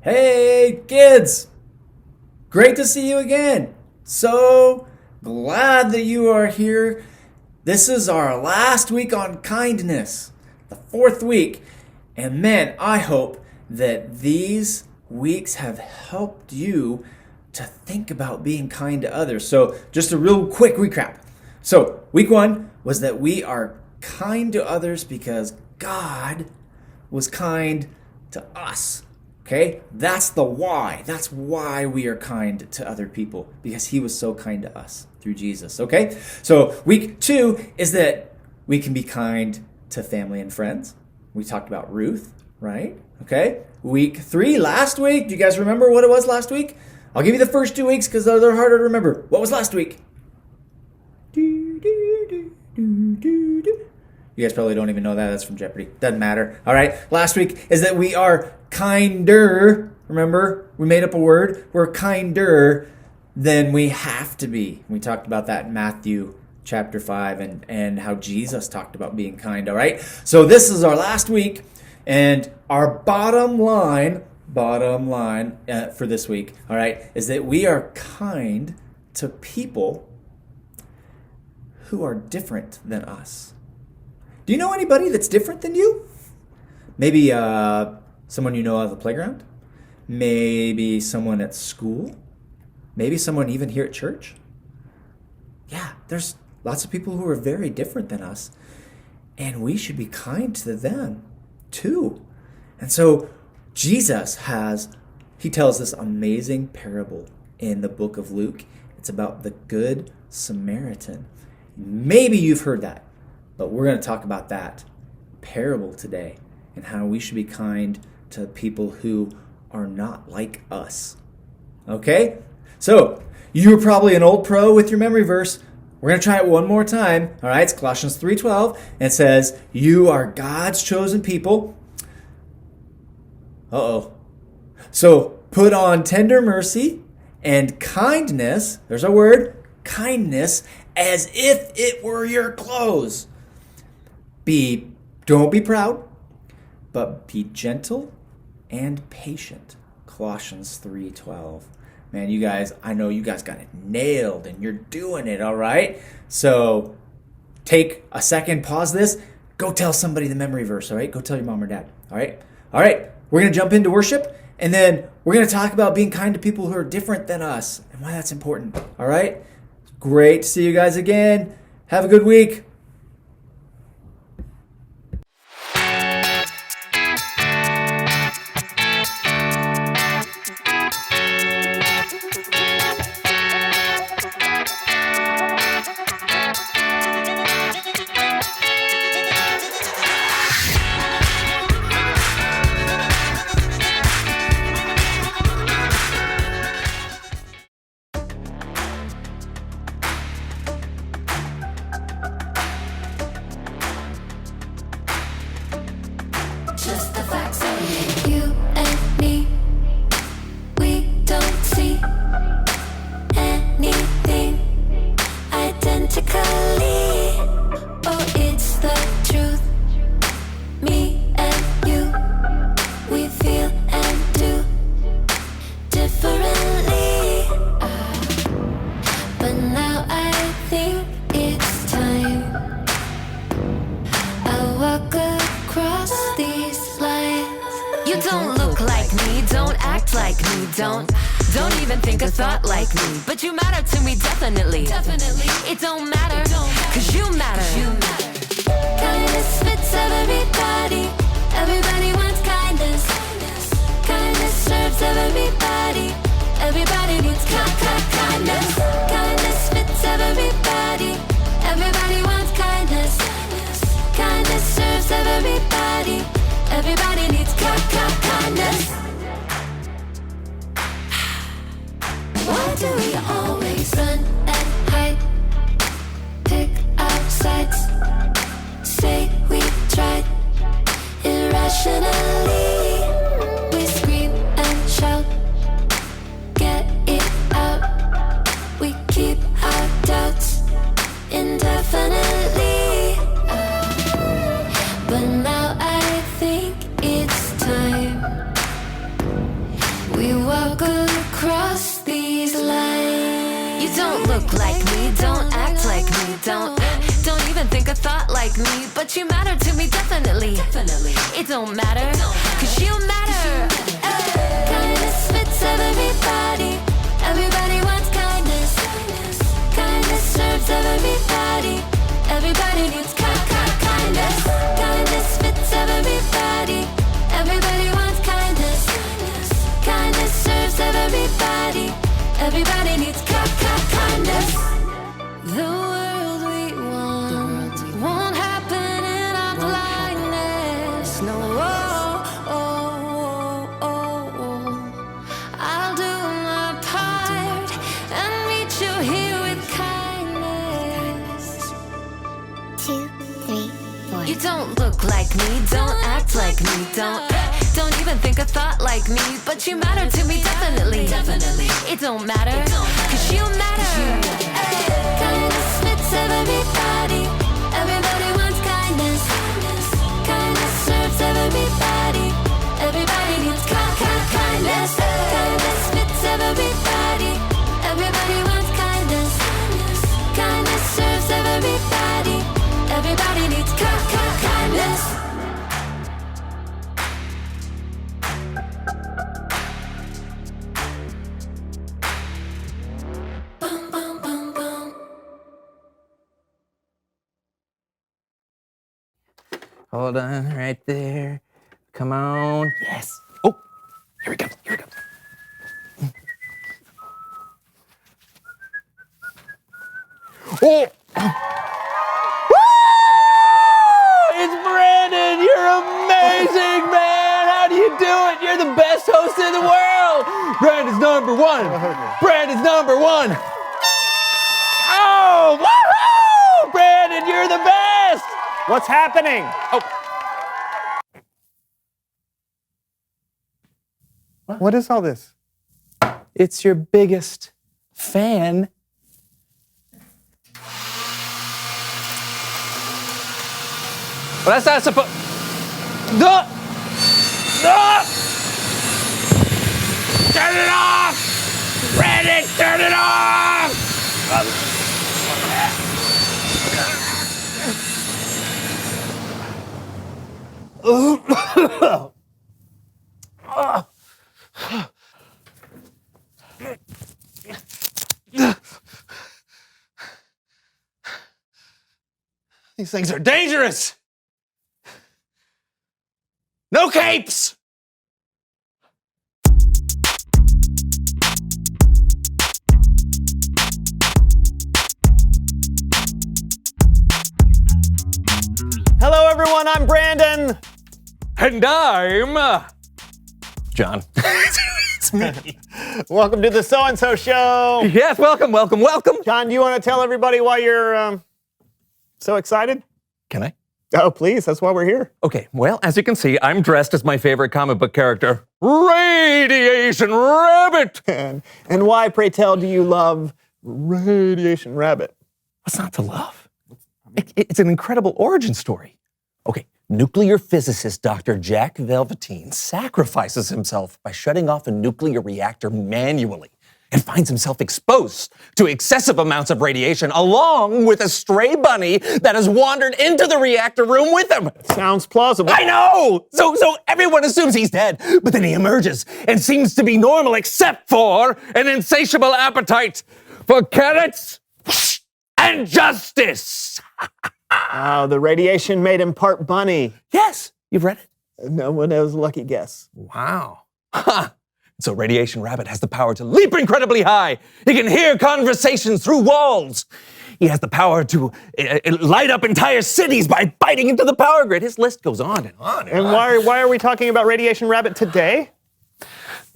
Hey, kids! Great to see you again. So glad that you are here. This is our last week on kindness, the fourth week. And man, I hope that these weeks have helped you to think about being kind to others. So just a real quick recap. So week one was that we are kind to others because God was kind to us. Okay, that's the why. That's why we are kind to other people, because he was so kind to us through Jesus. Okay, so week two is that we can be kind to family and friends. We talked about Ruth, right? Okay, week three, last week. Do you guys remember what it was last week? I'll give you the first 2 weeks because they're harder to remember. What was last week? You guys probably don't even know that. That's from Jeopardy. Doesn't matter. All right. Last week is that we are kinder. Remember, we made up a word. We're kinder than we have to be. We talked about that in Matthew chapter 5 and how Jesus talked about being kind. All right. So this is our last week, and our bottom line for this week, all right, is that we are kind to people who are different than us. Do you know anybody that's different than you? Maybe someone you know at the playground? Maybe someone at school? Maybe someone even here at church? Yeah, there's lots of people who are very different than us, and we should be kind to them too. And so Jesus tells this amazing parable in the book of Luke. It's about the Good Samaritan. Maybe you've heard that. But we're going to talk about that parable today and how we should be kind to people who are not like us. Okay? So, you're probably an old pro with your memory verse. We're going to try it one more time. All right? It's Colossians 3:12. And it says, you are God's chosen people. Uh-oh. So, put on tender mercy and kindness. There's our word. Kindness, as if it were your clothes. Don't be proud, but be gentle and patient. Colossians 3:12. Man, you guys, I know you guys got it nailed and you're doing it, all right? So take a second, pause this, go tell somebody the memory verse, all right? Go tell your mom or dad, all right? All right, we're going to jump into worship, and then we're going to talk about being kind to people who are different than us and why that's important, all right? Great to see you guys again. Have a good week. Just the facts of you and me. We don't see anything identically. Oh, it's the truth. Me and you, we feel and do differently. But now I think it's time I walk across these lines. You don't look like me, don't act like me, don't even think a thought like me. But you matter to me, definitely. It don't matter, cause you matter. Kindness fits everybody. Everybody wants kindness. Kindness serves everybody. Everybody needs kindness. Kindness fits everybody. Everybody wants kindness. Kindness serves everybody. Everybody needs kindness. Why do we always run and hide? Pick our sides. Say we tried. Irrationally, we scream and shout. Get it out. We keep our doubts indefinitely. But now I think it's time We walk across these lines. You don't look like me, don't act like me, don't even think a thought like me, but you matter to me definitely. It don't matter, cause you matter. Kindness fits everybody. Everybody wants kindness. Kindness serves everybody. Everybody needs kindness. Kindness fits everybody. Everybody wants kindness. Kindness serves everybody. Everybody needs kindness. The world we want won't happen in our blindness. No, I'll do my part and meet you here with kindness. 2, 3, 4. You don't look like me, don't act like me, don't even think a thought like me, but you matter to me definitely. It don't matter, cause you matter. Kindness fits everybody. Everybody wants kindness. Kindness serves everybody. Everybody needs kindness. Kindness fits everybody. Everybody wants kindness. Kindness serves everybody. Everybody needs kindness. Boom, boom, boom, boom. Hold on, right there. Come on. Yes. Oh, here we go. Here we go. Oh! Woo! It's Brandon. You're amazing, man. How do you do it? You're the best host in the world. Brandon's number one. Brandon's number one. Oh, woohoo! Brandon, you're the best. What's happening? Oh. What is all this? It's your biggest fan. Well, that's not supposed. No! No! Turn it off! Brandon, turn it off! These things are dangerous! No capes! Hello, everyone. I'm Brandon. And I'm John. It's me. Welcome to the So-and-So Show. Yes, welcome. John, do you want to tell everybody why you're so excited? Can I? Oh, please. That's why we're here. Okay, well, as you can see, I'm dressed as my favorite comic book character, Radiation Rabbit. And why, pray tell, do you love Radiation Rabbit? What's not to love? It's an incredible origin story. Okay, nuclear physicist Dr. Jack Velveteen sacrifices himself by shutting off a nuclear reactor manually and finds himself exposed to excessive amounts of radiation along with a stray bunny that has wandered into the reactor room with him. Sounds plausible. I know! So everyone assumes he's dead, but then he emerges and seems to be normal except for an insatiable appetite for carrots and justice. The radiation made him part bunny. Yes, you've read it. No one knows. Lucky guess. Wow. Ha! So Radiation Rabbit has the power to leap incredibly high. He can hear conversations through walls. He has the power to light up entire cities by biting into the power grid. His list goes on and on and on. Why are we talking about Radiation Rabbit today?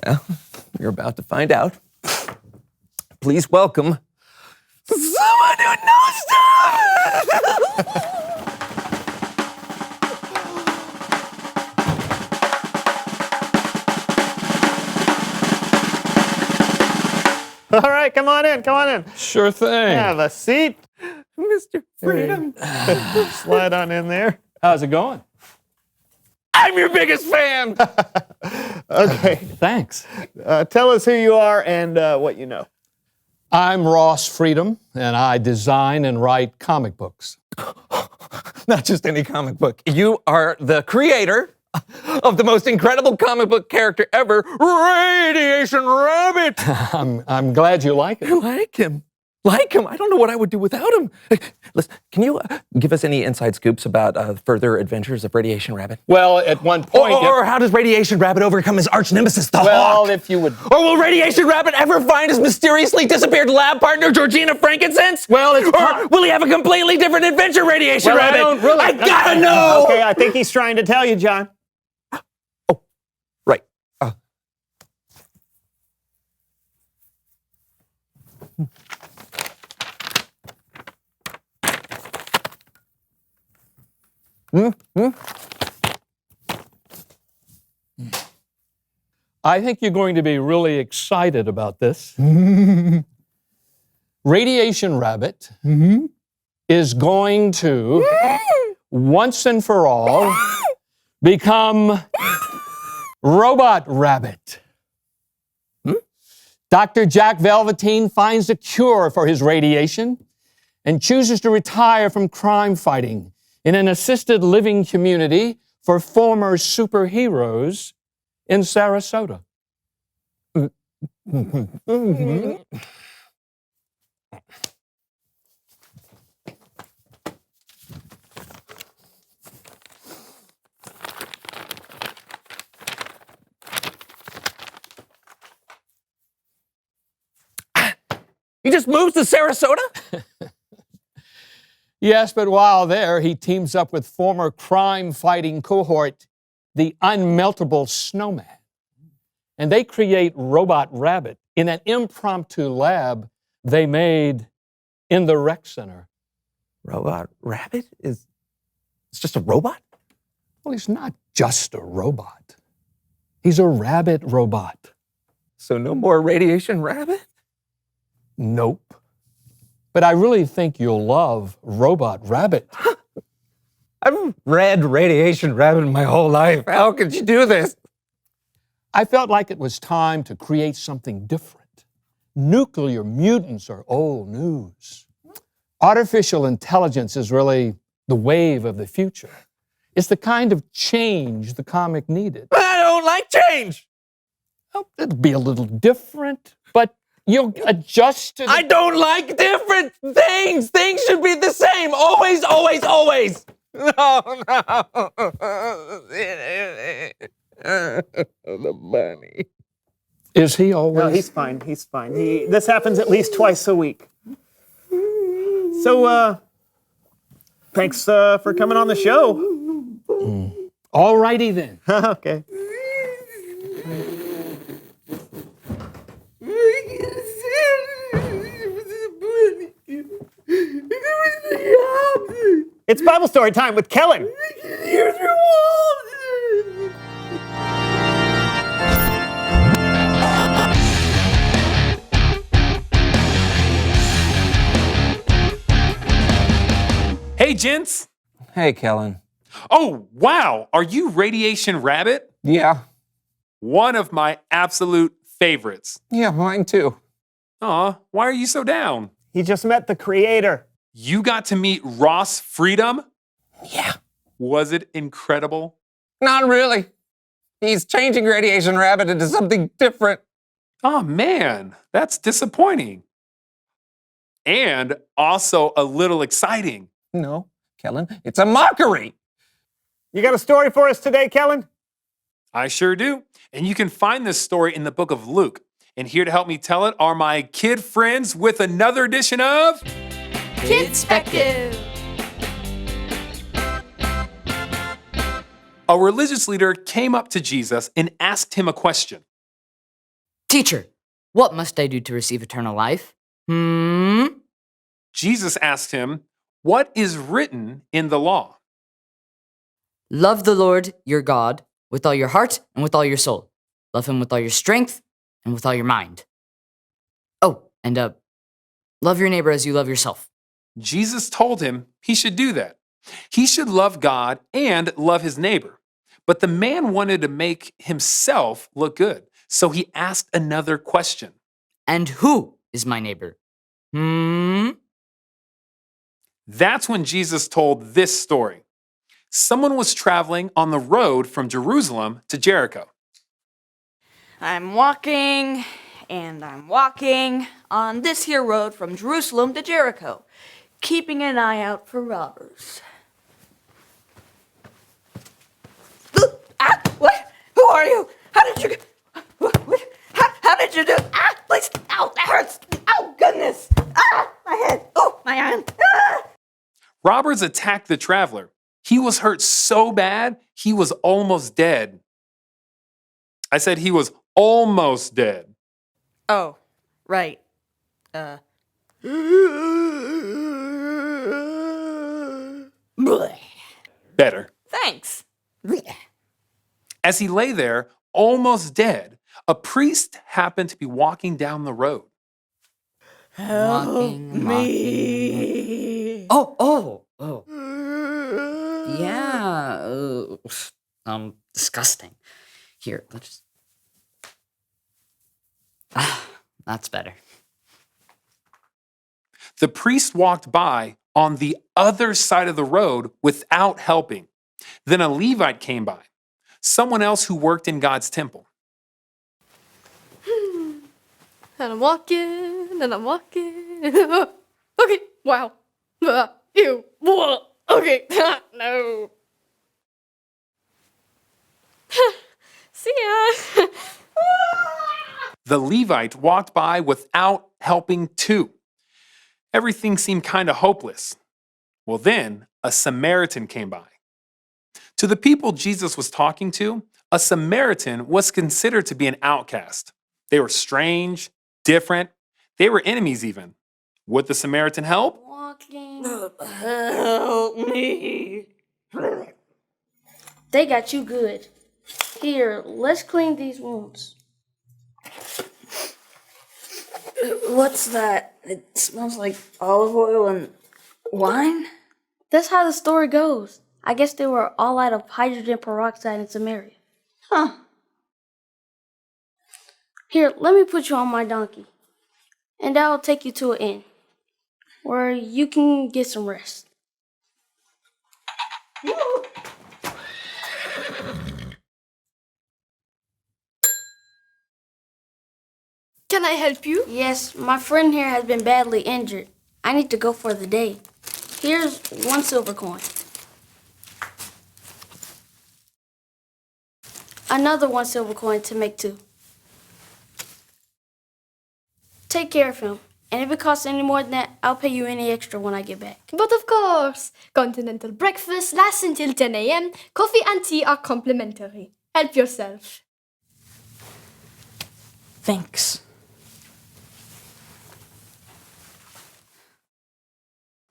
Well, you're about to find out. Please welcome someone who knows stuff! All right, come on in. Sure thing. Have a seat. Mr. Freedom. Slide on in there. How's it going? I'm your biggest fan. Okay. Thanks. Tell us who you are and what you know. I'm Ross Freedom, and I design and write comic books. Not just any comic book. You are the creator of the most incredible comic book character ever, Radiation Rabbit. I'm glad you like it. I like him. Like him. I don't know what I would do without him. Listen, can you give us any inside scoops about further adventures of Radiation Rabbit? Well, at one point... Or how does Radiation Rabbit overcome his arch nemesis, the well, Hawk? if you would... Or will Radiation Rabbit ever find his mysteriously disappeared lab partner, Georgina Frankincense? Well, it's... Or will he have a completely different adventure, Radiation Well, Rabbit? I don't really... I gotta know! Okay, I think he's trying to tell you, John. Right. I think you're going to be really excited about this. Radiation Rabbit is going to, once and for all, become Robot Rabbit. Dr. Jack Velveteen finds a cure for his radiation and chooses to retire from crime fighting in an assisted living community for former superheroes in Sarasota. He just moves to Sarasota? Yes, but while there, he teams up with former crime-fighting cohort, the Unmeltable Snowman. And they create Robot Rabbit in an impromptu lab they made in the rec center. Robot Rabbit is it's just a robot? Well, he's not just a robot. He's a rabbit robot. So no more Radiation Rabbit? Nope. But I really think you'll love Robot Rabbit. I've read Radiation Rabbit my whole life. How could you do this? I felt like it was time to create something different. Nuclear mutants are old news. Artificial intelligence is really the wave of the future. It's the kind of change the comic needed. I don't like change. Well, it'll be a little different, but you'll adjust to the... I don't like different things. Things should be the same. Always, always, always. No. The bunny. Is he always... No, he's fine. He's fine. This happens at least twice a week. So, thanks for coming on the show. All righty then. Okay. It's Bible story time with Kellen. Hey, gents. Hey, Kellen. Oh, wow. Are you Radiation Rabbit? Yeah. One of my absolute favorites. Yeah, mine too. Aw, why are you so down? He just met the creator. You got to meet Ross Freedom? Yeah. Was it incredible? Not really. He's changing Radiation Rabbit into something different. Oh, man, that's disappointing. And also a little exciting. No, Kellen, it's a mockery. You got a story for us today, Kellen? I sure do. And you can find this story in the book of Luke. And here to help me tell it are my kid friends with another edition of... Kidspective. A religious leader came up to Jesus and asked him a question. Teacher, what must I do to receive eternal life? Jesus asked him, what is written in the law? Love the Lord your God with all your heart and with all your soul. Love him with all your strength and with all your mind. Oh, and love your neighbor as you love yourself. Jesus told him he should do that. He should love God and love his neighbor. But the man wanted to make himself look good. So he asked another question. And who is my neighbor? That's when Jesus told this story. Someone was traveling on the road from Jerusalem to Jericho. I'm walking, and I'm walking on this here road from Jerusalem to Jericho, keeping an eye out for robbers. What? Who are you? How did you... How did you do... Please... Ow, that hurts. Oh, goodness. My head. Oh, my hand. Robbers attacked the traveler. He was hurt so bad, he was almost dead. I said he was almost dead. Oh, right. Better. Thanks. As he lay there, almost dead, a priest happened to be walking down the road. Walking. Oh. Yeah. Disgusting. Here, let's. That's better. The priest walked by on the other side of the road without helping. Then a Levite came by, someone else who worked in God's temple. And I'm walking. Okay, wow. Ew. Okay, no. See ya. The Levite walked by without helping too. Everything seemed kind of hopeless. Well, then a Samaritan came by. To the people Jesus was talking to, a Samaritan was considered to be an outcast. They were strange, different. They were enemies even. Would the Samaritan help? Walking. Help me. They got you good. Here, let's clean these wounds. What's that? It smells like olive oil and wine? That's how the story goes. I guess they were all out of hydrogen peroxide in Samaria. Huh. Here, let me put you on my donkey. And I'll take you to an inn where you can get some rest. Can I help you? Yes, my friend here has been badly injured. I need to go for the day. Here's 1 silver coin. Another 1 silver coin to make 2. Take care of him. And if it costs any more than that, I'll pay you any extra when I get back. But of course, continental breakfast lasts until 10 a.m. Coffee and tea are complimentary. Help yourself. Thanks.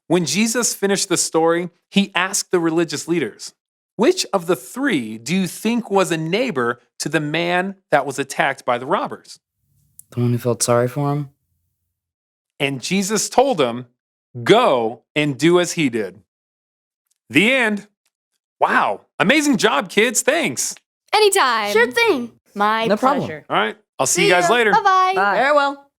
When Jesus finished the story, he asked the religious leaders, "Which of the 3 do you think was a neighbor to the man that was attacked by the robbers?" The one who felt sorry for him? And Jesus told him, "Go and do as he did." The end. Wow. Amazing job, kids. Thanks. Anytime. Sure thing. My No problem. pleasure. All right. I'll see you guys later. Bye-bye. Farewell.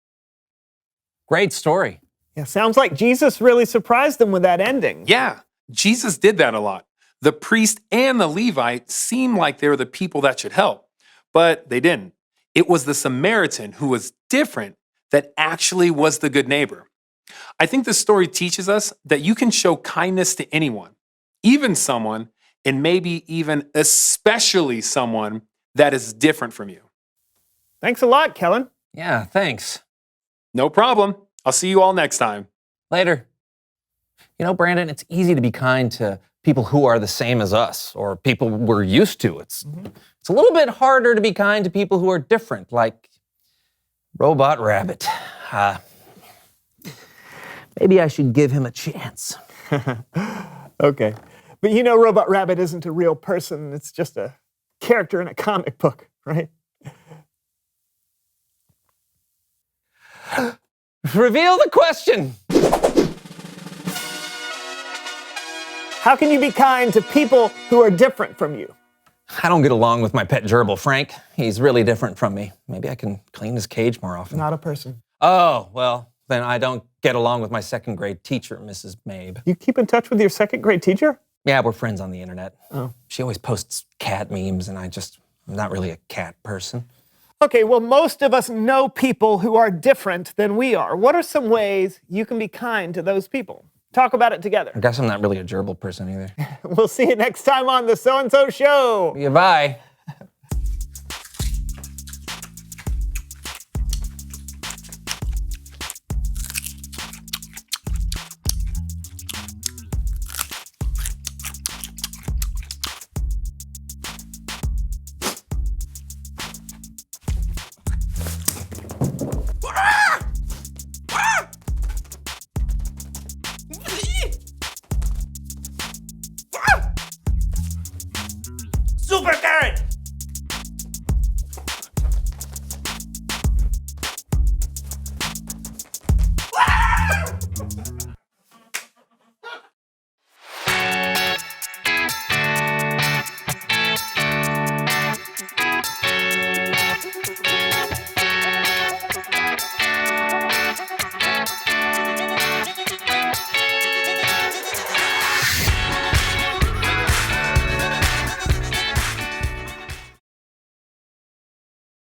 Great story. Yeah, sounds like Jesus really surprised them with that ending. Yeah, Jesus did that a lot. The priest and the Levite seemed like they were the people that should help, but they didn't. It was the Samaritan who was different that actually was the good neighbor. I think this story teaches us that you can show kindness to anyone, even someone, and maybe even especially someone that is different from you. Thanks a lot, Kellen. Yeah, thanks. No problem. I'll see you all next time. Later. You know, Brandon, it's easy to be kind to people who are the same as us or people we're used to. It's a little bit harder to be kind to people who are different, like Robot Rabbit. Maybe I should give him a chance. Okay. But you know Robot Rabbit isn't a real person. It's just a character in a comic book, right? Reveal the question. How can you be kind to people who are different from you? I don't get along with my pet gerbil, Frank. He's really different from me. Maybe I can clean his cage more often. Not a person. Oh, well, then I don't get along with my second grade teacher, Mrs. Mabe. You keep in touch with your second grade teacher? Yeah, we're friends on the internet. Oh. She always posts cat memes, and I'm not really a cat person. Okay, well, most of us know people who are different than we are. What are some ways you can be kind to those people? Talk about it together. I guess I'm not really a gerbil person either. We'll see you next time on The So-and-So Show. Yeah, bye.